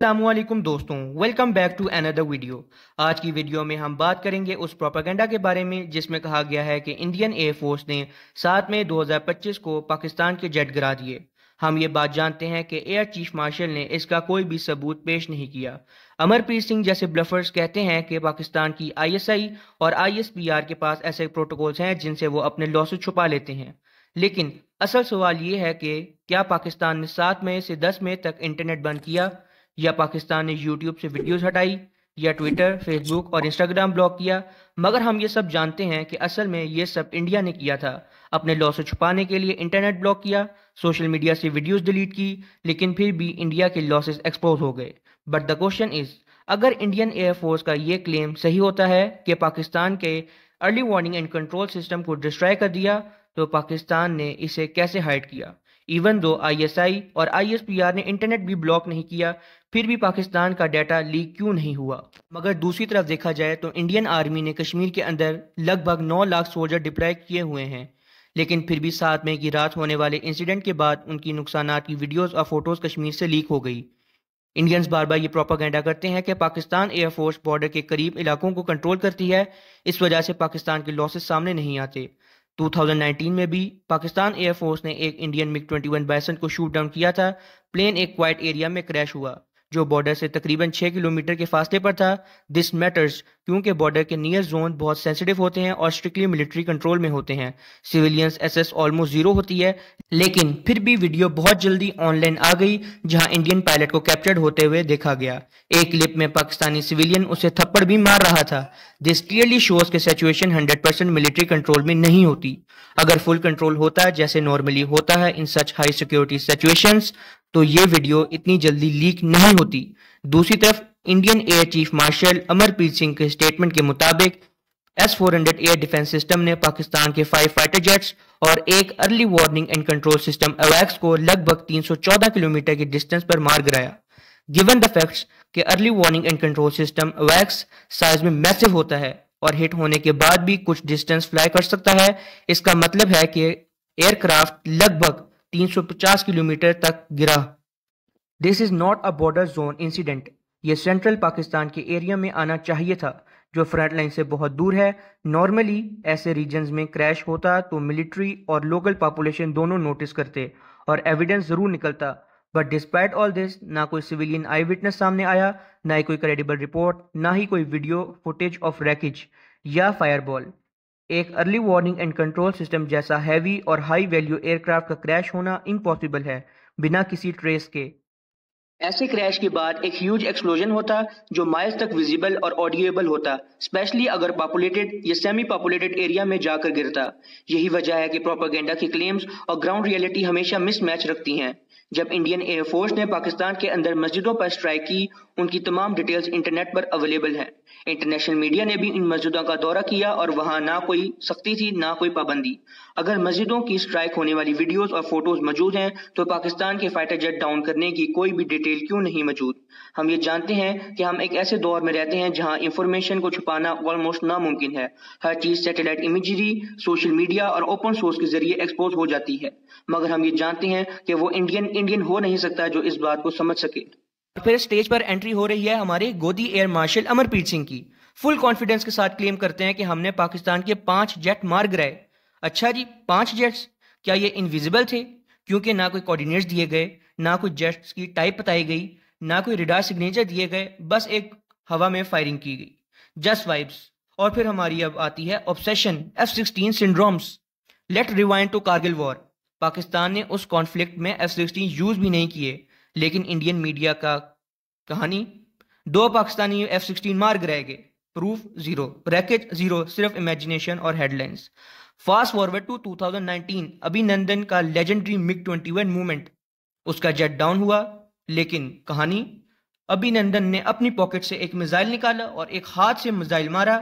अस्सलामुअलैकुम दोस्तों, welcome back to another video. आज की वीडियो में हम बात करेंगे उस प्रोपेगेंडा के बारे में जिसमें कहा गया है कि इंडियन एयरफोर्स ने 7 मई 2025 को पाकिस्तान के जेट गिरा दिए। हम ये बात जानते हैं कि एयर चीफ मार्शल ने इसका कोई भी सबूत पेश नहीं किया। अमरप्रीत सिंह जैसे ब्लफर्स कहते हैं कि पाकिस्तान की ISI और ISPR के पास ऐसे प्रोटोकॉल्स हैं जिनसे वो अपने लॉसेस छुपा लेते हैं। लेकिन असल सवाल ये है कि क्या पाकिस्तान ने 7 मई से 10 मई तक इंटरनेट बंद किया, या पाकिस्तान ने यूट्यूब से वीडियोस हटाई, या ट्विटर, फेसबुक और इंस्टाग्राम ब्लॉक किया। मगर हम ये सब जानते हैं कि असल में ये सब इंडिया ने किया था। अपने लॉस से छुपाने के लिए इंटरनेट ब्लॉक किया, सोशल मीडिया से वीडियोस डिलीट की, लेकिन फिर भी इंडिया के लॉसेस एक्सपोज हो गए। बट द क्वेश्चन इज, अगर इंडियन एयरफोर्स का ये क्लेम सही होता है कि पाकिस्तान के early warning and control system को डिस्ट्रॉय कर दिया, तो पाकिस्तान ने इसे कैसे हाइड किया? इवन दो ISI और ISPR ने इंटरनेट भी ब्लॉक नहीं किया, फिर भी पाकिस्तान का डाटा लीक क्यों नहीं हुआ? मगर दूसरी तरफ देखा जाए तो इंडियन आर्मी ने कश्मीर के अंदर लगभग 9 लाख सोल्जर डिप्लॉय किए हुए हैं, लेकिन फिर भी 7 मई की रात होने वाले इंसिडेंट के बाद उनकी नुकसानात की वीडियोस और फोटोज कश्मीर से लीक हो गई। इंडियंस बार बार ये प्रोपागेंडा करते हैं कि पाकिस्तान एयरफोर्स बॉर्डर के करीब इलाकों को कंट्रोल करती है, इस वजह से पाकिस्तान के लॉसेस सामने नहीं आते। 2019 में भी पाकिस्तान एयरफोर्स ने एक इंडियन MiG-21 बाइसन को शूट डाउन किया था। प्लेन एक क्वाइट एरिया में क्रैश हुआ जो बॉर्डर से तकरीबन 6 किलोमीटर के फासले पर था। दिस मैटर्स क्योंकि बॉर्डर के नियर जोन बहुत सेंसिटिव होते हैं और स्ट्रिक्टली मिलिट्री कंट्रोल में होते हैं। सिविलियंस SS ऑलमोस्ट जीरो होती है, लेकिन फिर भी वीडियो बहुत जल्दी ऑनलाइन आ गई जहां इंडियन पायलट को कैप्चर्ड होते हुए देखा गया। एक क्लिप में पाकिस्तानी सिविलियन उसे थप्पड़ भी मार रहा था। दिस क्लियरली शोज कि सिचुएशन 100% मिलिट्री कंट्रोल में नहीं होती। अगर फुल कंट्रोल होता जैसे नॉर्मली होता है इन सच हाई सिक्योरिटी सिचुएशंस, तो ये वीडियो इतनी जल्दी लीक नहीं होती। दूसरी तरफ Indian air chief marshal Amarpreet Singh के स्टेटमेंट के मुताबिक S-400 एयर डिफेंस सिस्टम ने पाकिस्तान के 5 फाइटर जेट्स और एक early warning and control system AWACS को लगभग 314 किलोमीटर की डिस्टेंस पर मार गिराया। गिवन द फैक्ट्स कि early warning and control system AWACS size में मैसिव होता है और हिट होने के बाद भी कुछ डिस्टेंस फ्लाई कर सकता है, इसका मतलब है कि एयरक्राफ्ट लगभग 350 किलोमीटर तक गिरा। This is not a border zone incident. ये सेंट्रल पाकिस्तान के एरिया में आना चाहिए था जो फ्रंट लाइन से बहुत दूर है। नॉर्मली ऐसे रीजन्स में क्रैश होता तो मिलिट्री और लोकल पॉपुलेशन दोनों नोटिस करते और एविडेंस जरूर निकलता। बट डिस्पाइट ऑल दिस, ना कोई सिविलियन आई विटनेस सामने आया, ना ही कोई क्रेडिबल रिपोर्ट, ना ही कोई वीडियो फुटेज ऑफ रैकेज या फायरबॉल। एक early warning and control system जैसा हैवी और हाई वैल्यू एयरक्राफ्ट का क्रैश होना इम्पॉसिबल है बिना किसी ट्रेस के। ऐसे क्रैश के बाद एक ह्यूज एक्सप्लोजन होता जो माइल्स तक विजिबल और ऑडिएबल होता, स्पेशली अगर पॉपुलेटेड या सेमी पॉपुलेटेड एरिया में जाकर गिरता। यही वजह है कि प्रोपेगेंडा की क्लेम्स और ग्राउंड रियलिटी हमेशा मिसमैच रखती हैं। जब इंडियन एयरफोर्स ने पाकिस्तान के अंदर मस्जिदों पर स्ट्राइक की, उनकी तमाम डिटेल्स इंटरनेट पर अवेलेबल हैं। इंटरनेशनल मीडिया ने भी इन मस्जिदों का दौरा किया और वहां ना कोई सख्ती थी ना कोई पाबंदी। अगर मस्जिदों की स्ट्राइक होने वाली वीडियोस और फोटोज मौजूद हैं, तो पाकिस्तान के फाइटर जेट डाउन करने की कोई भी डिटेल क्यों नहीं मौजूद? हम ये जानते हैं कि हम एक ऐसे दौर में रहते हैं जहां इंफॉर्मेशन को छुपाना ऑलमोस्ट नामुमकिन है। हर चीज सैटेलाइट इमेजरी, सोशल मीडिया और ओपन सोर्स के जरिए एक्सपोज हो जाती है, मगर हम ये जानते हैं कि वो इंडियन हो नहीं सकता जो इस बात को समझ सके। फिर स्टेज पर एंट्री हो रही है हमारे गोदी एयर मार्शल अमरप्रीत सिंह की। फुल कॉन्फिडेंस के साथ क्लेम करते हैं कि हमने पाकिस्तान के 5 जेट मार गिराए। अच्छा जी, 5 जेट्स? क्या ये इनविजिबल थे? क्योंकि ना कोई कोऑर्डिनेट्स दिए गए, ना कोई जेट्स की टाइप बताई गई, ना कोई रडार सिग्नेचर दिए गए, बस एक हवा में फायरिंग की गई। Just vibes. और फिर हमारी अब आती है obsession, F-16 syndromes. Let rewind to Kargil war. Pakistan ने उस कॉन्फ्लिक्ट में F-16 यूज भी नहीं किए, लेकिन इंडियन मीडिया का कहानी 2 पाकिस्तानी F-16 मार गिराए गए, प्रूफ जीरो, रैकेट जीरो, सिर्फ इमेजिनेशन और हेडलाइंस। फास्ट फॉरवर्ड टू 2019, अभिनंदन का लेजेंडरी MiG-21 मूवमेंट। उसका जेट डाउन हुआ, लेकिन कहानी, अभिनंदन ने अपनी पॉकेट से एक मिसाइल निकाला और एक हाथ से मिसाइल मारा।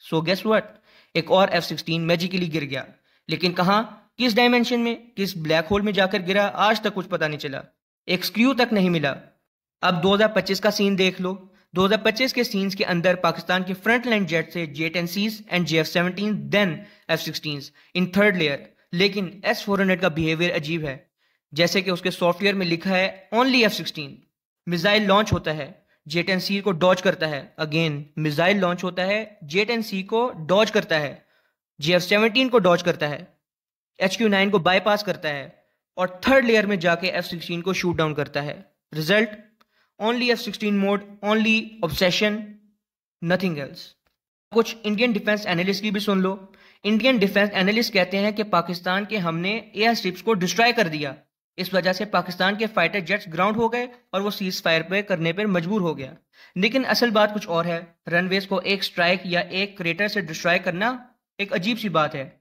सो गेस व्हाट, एक और F-16 मैजिकली गिर गया, लेकिन कहां, किस डायमेंशन में, किस ब्लैक होल में जाकर गिरा, आज तक कुछ पता नहीं चला। एक स्क्रू तक नहीं मिला। अब 2025 का सीन देख लो। 2025 के सीन्स के अंदर पाकिस्तान के फ्रंट लाइन जेट से J-10Cs and JF-17 then F-16s in third layer. लेकिन S-400 का बिहेवियर अजीब है, जैसे कि उसके सॉफ्टवेयर में लिखा है ओनली F-16। मिसाइल लॉन्च होता है, जेट एंड सी को डॉज करता है। अगेन मिसाइल लॉन्च होता है, जेट एंड सी को डॉज करता है, JF-17 को डॉज करता है, HQ-9 को बाईपास करता है और थर्ड लेयर में जाके F-16 को शूट डाउन करता है। Result, only F-16 mode, only obsession, nothing else. कुछ इंडियन डिफेंस एनालिस्ट की भी सुन लो। इंडियन डिफेंस एनालिस्ट कहते हैं कि पाकिस्तान के हमने एयर स्ट्रिप्स को डिस्ट्रॉय कर दिया, इस वजह से पाकिस्तान के फाइटर जेट्स ग्राउंड हो गए और वो सीज फायर पे करने पर मजबूर हो गया। लेकिन असल बात कुछ और है। रनवेज को एक स्ट्राइक या एक क्रेटर से डिस्ट्रॉय करना एक अजीब सी बात है।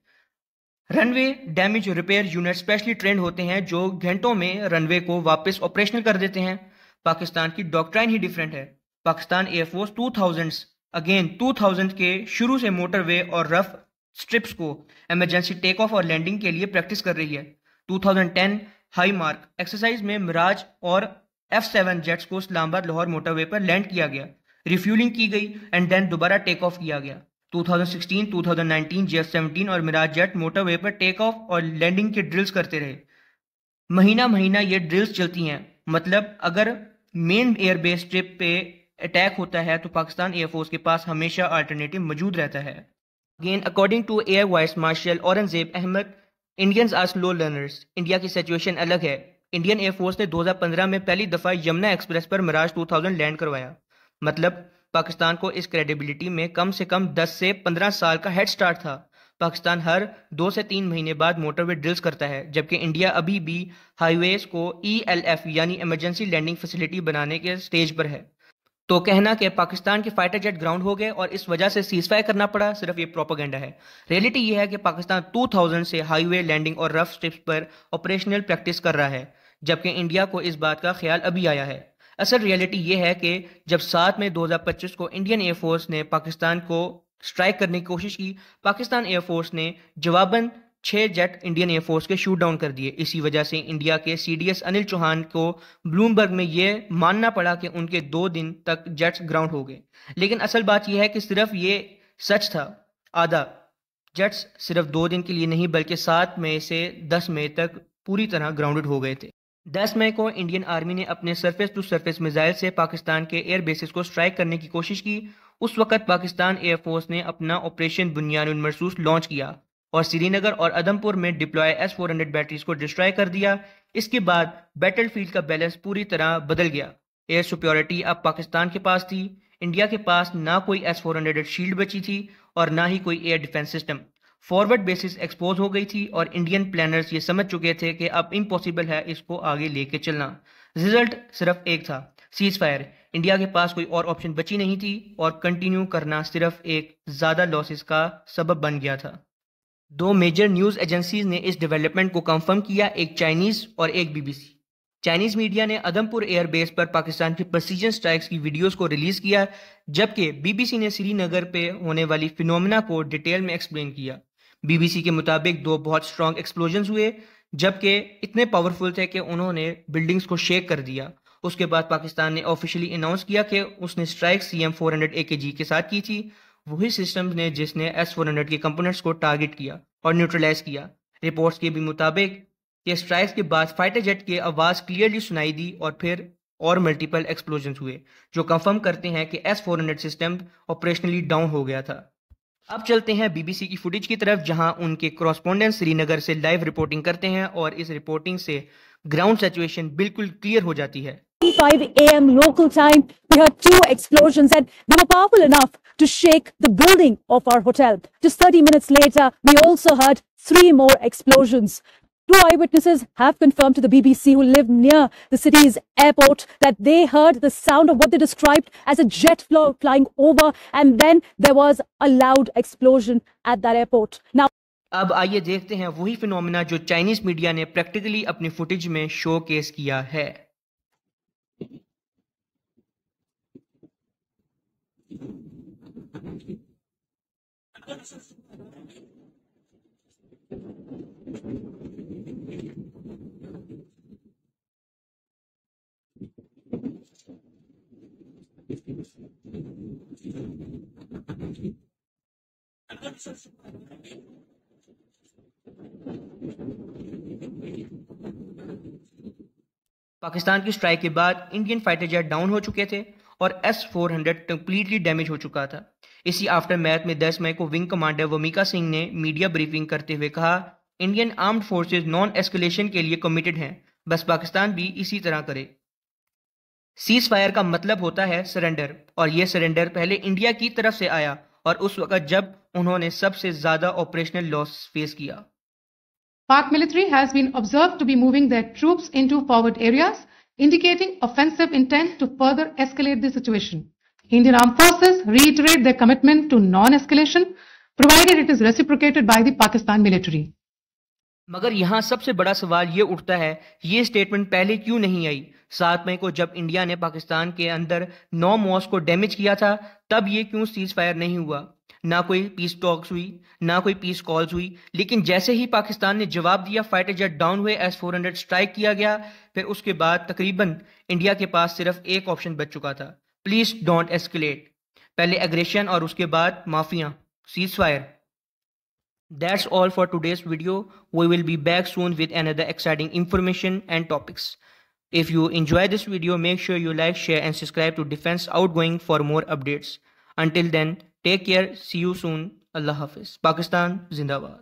Runway damage repair unit specially trend होते हैं जो घंटों में रनवे को वापस ऑपरेशनल कर देते हैं। पाकिस्तान की डॉक्ट्राइन ही डिफरेंट है। पाकिस्तान एयरफोर्स 2000 के शुरू से मोटरवे और रफ स्ट्रिप्स को इमरजेंसी टेक ऑफ और लैंडिंग के लिए प्रैक्टिस कर रही है। 2010 हाई मार्क एक्सरसाइज में मिराज और F-7 जेट्स को इस्लामाबाद लाहौर मोटरवे पर लैंड किया गया, रिफ्यूलिंग की गई एंड देन दोबारा टेक ऑफ किया गया। 2016, 2019 JF-17 और मिराज जेट मोटरवे पर टेक ऑफ और लैंडिंग के ड्रिल्स करते रहे। महीना महीना ये ड्रिल्स चलती हैं। मतलब अगर मेन एयरबेस स्ट्रिप पे अटैक होता है तो पाकिस्तान एयरफोर्स के पास हमेशा अल्टरनेटिव मौजूद रहता है। Again according to air vice marshal Aurangzeb Ahmad, Indians are slow learners. India की सिचुएशन अलग है। इंडियन एयरफोर्स ने 2015 में पहली दफा यमुना एक्सप्रेस पर मिराज 2000 लैंड करवाया। मतलब पाकिस्तान को इस क्रेडिबिलिटी में कम से कम 10 से 15 साल का हेड स्टार्ट था। पाकिस्तान हर 2 से 3 महीने बाद मोटरवे ड्रिल्स करता है, जबकि इंडिया अभी भी हाईवेज को ELF यानी इमरजेंसी लैंडिंग फैसिलिटी बनाने के स्टेज पर है। तो कहना कि पाकिस्तान के फाइटर जेट ग्राउंड हो गए और इस वजह से सीजफायर करना पड़ा, सिर्फ ये प्रोपेगेंडा है। रियलिटी ये है कि पाकिस्तान 2000 से हाईवे लैंडिंग और रफ स्ट्रिप्स पर ऑपरेशनल प्रैक्टिस कर रहा है, जबकि इंडिया को इस बात का ख्याल अभी आया है। असल रियलिटी ये है कि जब 7 मई 2025 को इंडियन एयरफोर्स ने पाकिस्तान को स्ट्राइक करने की कोशिश की, पाकिस्तान एयरफोर्स ने जवाबन 6 जेट इंडियन एयरफोर्स के शूट डाउन कर दिए। इसी वजह से इंडिया के CDS अनिल चौहान को ब्लूमबर्ग में यह मानना पड़ा कि उनके 2 दिन तक जेट्स ग्राउंड हो गए। लेकिन असल बात यह है कि सिर्फ ये सच था आधा। जेट्स सिर्फ 2 दिन के लिए नहीं बल्कि 7 मई से 10 मई तक पूरी तरह ग्राउंडेड हो गए थे। 10 मई को इंडियन आर्मी ने अपने सरफेस टू सरफेस मिसाइल से पाकिस्तान के एयर बेसिस को स्ट्राइक करने की कोशिश की। उस वक्त पाकिस्तान एयरफोर्स ने अपना ऑपरेशन बुनियानुल मरसूस लॉन्च किया और श्रीनगर और अदमपुर में डिप्लॉय S-400 बैटरीज को डिस्ट्रॉय कर दिया। इसके बाद बैटलफील्ड का बैलेंस पूरी तरह बदल गया। एयर सिक्योरिटी अब पाकिस्तान के पास थी। इंडिया के पास ना कोई S-400 शील्ड बची थी और ना ही कोई air defence system. Forward basis expose हो गई थी और इंडियन प्लानर्स ये समझ चुके थे कि अब इम्पॉसिबल है इसको आगे लेके चलना। रिजल्ट सिर्फ एक था, सीज फायर। इंडिया के पास कोई और ऑप्शन बची नहीं थी और कंटिन्यू करना सिर्फ एक ज्यादा लॉसेस का सबब बन गया था। 2 मेजर न्यूज एजेंसीज ने इस डेवलपमेंट को कंफर्म किया, एक चाइनीज और एक BBC। चाइनीज मीडिया ने अदमपुर एयरबेस पर पाकिस्तान की प्रेसिजन स्ट्राइक्स की वीडियोस को रिलीज किया, जबकि BBC ने श्रीनगर पे होने वाली फिनोमेना को डिटेल में एक्सप्लेन किया। BBC के मुताबिक 2 बहुत स्ट्रॉन्ग एक्सप्लोजन हुए, जबकि इतने पावरफुल थे कि उन्होंने बिल्डिंग्स को शेक कर दिया। उसके बाद पाकिस्तान ने ऑफिशियली अनाउंस किया कि उसने स्ट्राइक CM-400 AKG के साथ की थी, वही सिस्टम ने जिसने S-400 के कंपोनेंट्स को टारगेट किया और न्यूट्रलाइज किया। रिपोर्ट्स के भी मुताबिक कि स्ट्राइक्स के बाद फाइटर जेट की आवाज क्लियरली सुनाई दी और फिर और मल्टीपल एक्सप्लोजन हुए, जो कंफर्म करते हैं कि S-400 सिस्टम ऑपरेशनली डाउन हो गया था। अब चलते हैं BBC की फुटेज की तरफ, जहां उनके कॉरेस्पोंडेंट श्रीनगर से लाइव रिपोर्टिंग करते हैं और इस रिपोर्टिंग से ग्राउंड सिचुएशन बिल्कुल क्लियर हो जाती है। 5 a.m. local time, we heard 2 explosions and they were powerful enough to shake the building of our hotel. Just 30 minutes later, we also heard 3 more explosions. 2 eyewitnesses have confirmed to the BBC who live near the city's airport that they heard the sound of what they described as a jet flying over, and then there was a loud explosion at that airport. Now, अब आइए देखते हैं वही phenomena जो Chinese media ने practically अपनी footage में show case किया है। पाकिस्तान की स्ट्राइक के बाद इंडियन फाइटर जेट डाउन हो चुके थे और S-400 कंप्लीटली डैमेज हो चुका था। इसी आफ्टर मैथ में 10 मई को विंग कमांडर वमिका सिंह ने मीडिया ब्रीफिंग करते हुए कहा, Indian armed forces non escalation के लिए कमिटेड हैं, बस पाकिस्तान भी इसी तरह करे। सीज फायर का मतलब होता है सरेंडर, और ये सरेंडर पहले इंडिया की तरफ से आया और उस वक्त जब उन्होंने सबसे ज्यादा ऑपरेशनल लॉस फेस किया। Pak military has been observed to be moving their troops into forward areas, indicating offensive intent to further escalate the situation. Indian Armed Forces reiterate their commitment to non-escalation, provided it is reciprocated by the Pakistan military. मगर यहाँ सबसे बड़ा सवाल ये उठता है, ये statement पहले क्यों नहीं आई? 7 मई को जब इंडिया ने पाकिस्तान के अंदर 9 मॉस्क को डैमेज किया था, तब ये क्यों सीज फायर नहीं हुआ? ना कोई पीस टॉक्स हुई, ना कोई पीस कॉल्स हुई। लेकिन जैसे ही पाकिस्तान ने जवाब दिया, फाइटर जेट डाउन हुए, S-400 स्ट्राइक किया गया, फिर उसके बाद तकरीबन इंडिया के पास सिर्फ एक ऑप्शन बच चुका था, प्लीज डोंट एस्केलेट। पहले एग्रेशन और उसके बाद mafia, cease fire. That's all for today's video. We will be back soon with another exciting information and topics. If you enjoy this video, make sure you like, share and subscribe to Defense Outgoing for more updates. Until then, take care. See you soon. Allah Hafiz. Pakistan Zindabad.